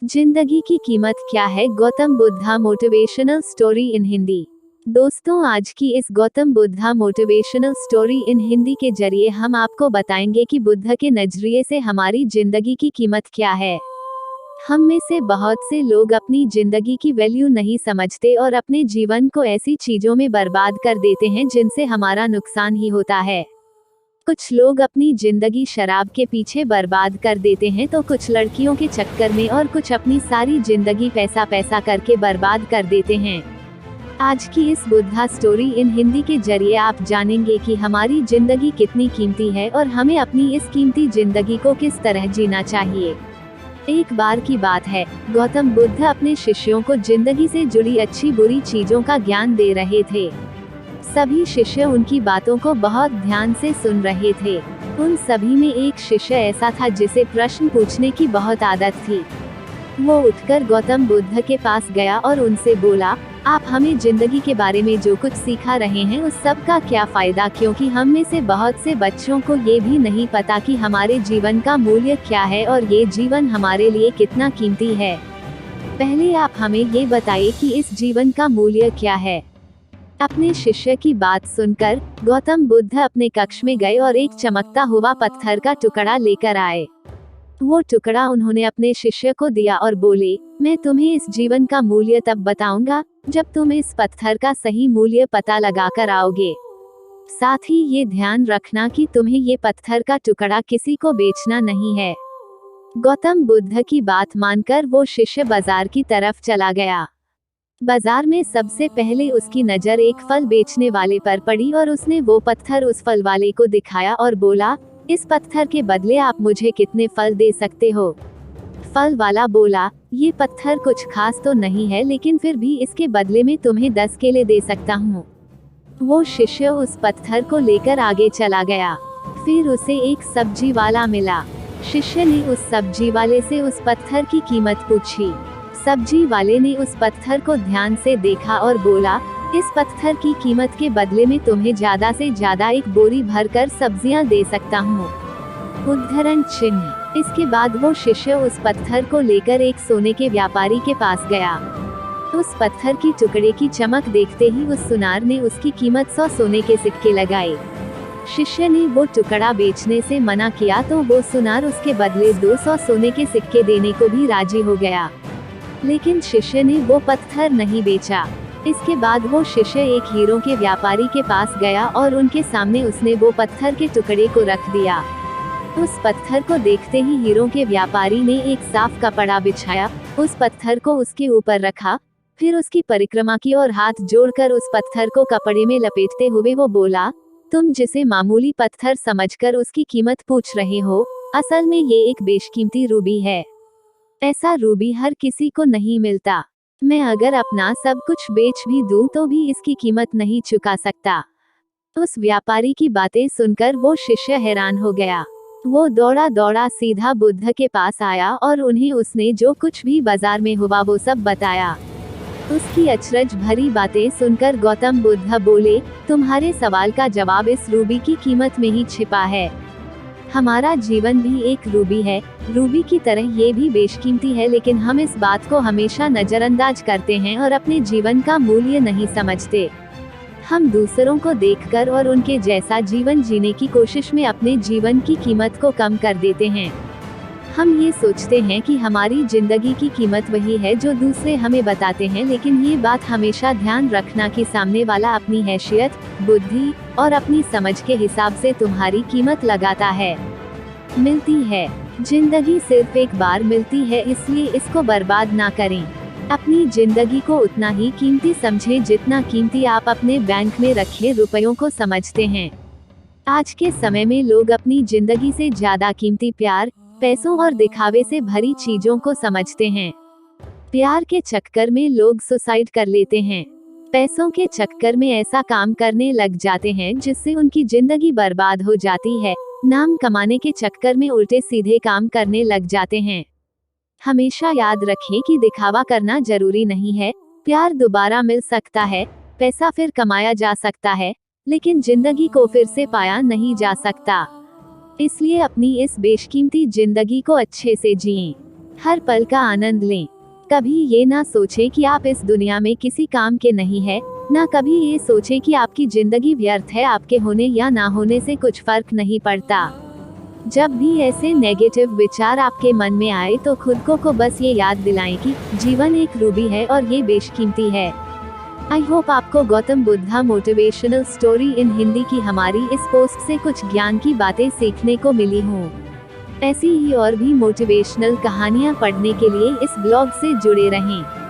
जिंदगी की कीमत क्या है? Gautam Buddha motivational story in Hindi. दोस्तों, आज की इस Gautam Buddha motivational story in Hindi के जरिए हम आपको बताएंगे कि बुद्ध के नजरिए से हमारी जिंदगी की कीमत क्या है। हम में से बहुत से लोग अपनी जिंदगी की वैल्यू नहीं समझते और अपने जीवन को ऐसी चीजों में बर्बाद कर देते हैं जिनसे हमारा नुकसान ही होता है। कुछ लोग अपनी जिंदगी शराब के पीछे बर्बाद कर देते हैं, तो कुछ लड़कियों के चक्कर में और कुछ अपनी सारी जिंदगी पैसा पैसा करके बर्बाद कर देते हैं। आज की इस बुद्धा स्टोरी इन हिंदी के जरिए आप जानेंगे कि हमारी जिंदगी कितनी कीमती है और हमें अपनी इस कीमती जिंदगी को किस तरह जीना चाहिए। एक बार की बात है, गौतम बुद्ध अपने शिष्यों को जिंदगी से जुड़ी अच्छी बुरी चीजों का ज्ञान दे रहे थे। सभी शिष्य उनकी बातों को बहुत ध्यान से सुन रहे थे। उन सभी में एक शिष्य ऐसा था जिसे प्रश्न पूछने की बहुत आदत थी। वो उठकर गौतम बुद्ध के पास गया और उनसे बोला, आप हमें जिंदगी के बारे में जो कुछ सिखा रहे हैं उस सब का क्या फायदा, क्योंकि हम में से बहुत से बच्चों को ये भी नहीं पता कि हमारे जीवन का मूल्य क्या है और ये जीवन हमारे लिए कितना कीमती है। पहले आप हमें ये बताइए कि इस जीवन का मूल्य क्या है। अपने शिष्य की बात सुनकर गौतम बुद्ध अपने कक्ष में गए और एक चमकता हुआ पत्थर का टुकड़ा लेकर आए। वो टुकड़ा उन्होंने अपने शिष्य को दिया और बोले, मैं तुम्हें इस जीवन का मूल्य तब बताऊंगा जब तुम इस पत्थर का सही मूल्य पता लगाकर आओगे। साथ ही ये ध्यान रखना कि तुम्हें ये पत्थर का टुकड़ा किसी को बेचना नहीं है। गौतम बुद्ध की बात मानकर वो शिष्य बाजार की तरफ चला गया। बाजार में सबसे पहले उसकी नजर एक फल बेचने वाले पर पड़ी और उसने वो पत्थर उस फल वाले को दिखाया और बोला, इस पत्थर के बदले आप मुझे कितने फल दे सकते हो? फल वाला बोला, ये पत्थर कुछ खास तो नहीं है, लेकिन फिर भी इसके बदले में तुम्हें 10 केले दे सकता हूँ। वो शिष्य उस पत्थर को लेकर आगे चला गया। फिर उसे एक सब्जी वाला मिला। शिष्य ने उस सब्जी वाले से उस पत्थर की कीमत पूछी। सब्जी वाले ने उस पत्थर को ध्यान से देखा और बोला, इस पत्थर की कीमत के बदले में तुम्हें ज्यादा से ज्यादा एक बोरी भरकर सब्जियां दे सकता हूँ। उद्धरण चिन्ह। इसके बाद वो शिष्य उस पत्थर को लेकर एक सोने के व्यापारी के पास गया। उस पत्थर की टुकड़े की चमक देखते ही उस सुनार ने उसकी कीमत 100 सोने के सिक्के लगाए। शिष्य ने वो टुकड़ा बेचने से मना किया तो वो सुनार उसके बदले 200 सोने के सिक्के देने को भी राजी हो गया, लेकिन शिष्य ने वो पत्थर नहीं बेचा। इसके बाद वो शिष्य एक हीरों के व्यापारी के पास गया और उनके सामने उसने वो पत्थर के टुकड़े को रख दिया। उस पत्थर को देखते ही हीरों के व्यापारी ने एक साफ कपड़ा बिछाया, उस पत्थर को उसके ऊपर रखा, फिर उसकी परिक्रमा की और हाथ जोड़कर उस पत्थर को कपड़े में लपेटते हुए वो बोला, तुम जिसे मामूली पत्थर समझकर उसकी कीमत पूछ रहे हो, असल में ये एक बेशकीमती रूबी है। ऐसा रूबी हर किसी को नहीं मिलता। मैं अगर अपना सब कुछ बेच भी दूं तो भी इसकी कीमत नहीं चुका सकता। उस व्यापारी की बातें सुनकर वो शिष्य हैरान हो गया। वो दौड़ा दौड़ा सीधा बुद्ध के पास आया और उन्हें उसने जो कुछ भी बाजार में हुआ वो सब बताया। उसकी अचरज भरी बातें सुनकर गौतम बुद्ध बोले, तुम्हारे सवाल का जवाब इस रूबी की कीमत में ही छिपा है। हमारा जीवन भी एक रूबी है, रूबी की तरह ये भी बेशकीमती है, लेकिन हम इस बात को हमेशा नजरअंदाज करते हैं और अपने जीवन का मूल्य नहीं समझते। हम दूसरों को देखकर और उनके जैसा जीवन जीने की कोशिश में अपने जीवन की कीमत को कम कर देते हैं। हम ये सोचते हैं कि हमारी जिंदगी की कीमत वही है जो दूसरे हमें बताते हैं, लेकिन ये बात हमेशा ध्यान रखना कि सामने वाला अपनी हैसियत, बुद्धि और अपनी समझ के हिसाब से तुम्हारी कीमत लगाता है। मिलती है। जिंदगी सिर्फ एक बार मिलती है, इसलिए इसको बर्बाद ना करें। अपनी जिंदगी को उतना ही कीमती समझें जितना कीमती आप अपने बैंक में रखे रुपयों को समझते हैं। आज के समय में लोग अपनी जिंदगी से ज्यादा कीमती प्यार, पैसों और दिखावे से भरी चीजों को समझते हैं। प्यार के चक्कर में लोग सुसाइड कर लेते हैं। पैसों के चक्कर में ऐसा काम करने लग जाते हैं जिससे उनकी जिंदगी बर्बाद हो जाती है। नाम कमाने के चक्कर में उल्टे सीधे काम करने लग जाते हैं। हमेशा याद रखें कि दिखावा करना जरूरी नहीं है। प्यार दोबारा मिल सकता है, पैसा फिर कमाया जा सकता है, लेकिन जिंदगी को फिर से पाया नहीं जा सकता। इसलिए अपनी इस बेशकीमती जिंदगी को अच्छे से जिएं। हर पल का आनंद लें। कभी ये ना सोचें कि आप इस दुनिया में किसी काम के नहीं हैं, ना कभी ये सोचें कि आपकी जिंदगी व्यर्थ है, आपके होने या ना होने से कुछ फर्क नहीं पड़ता। जब भी ऐसे नेगेटिव विचार आपके मन में आए तो खुद को बस ये याद दिलाएं कि जीवन एक रूबी है और ये बेशकीमती है। आई होप आपको Gautam Buddha motivational story in Hindi की हमारी इस पोस्ट से कुछ ज्ञान की बातें सीखने को मिली हों। ऐसी ही और भी मोटिवेशनल कहानियाँ पढ़ने के लिए इस ब्लॉग से जुड़े रहें।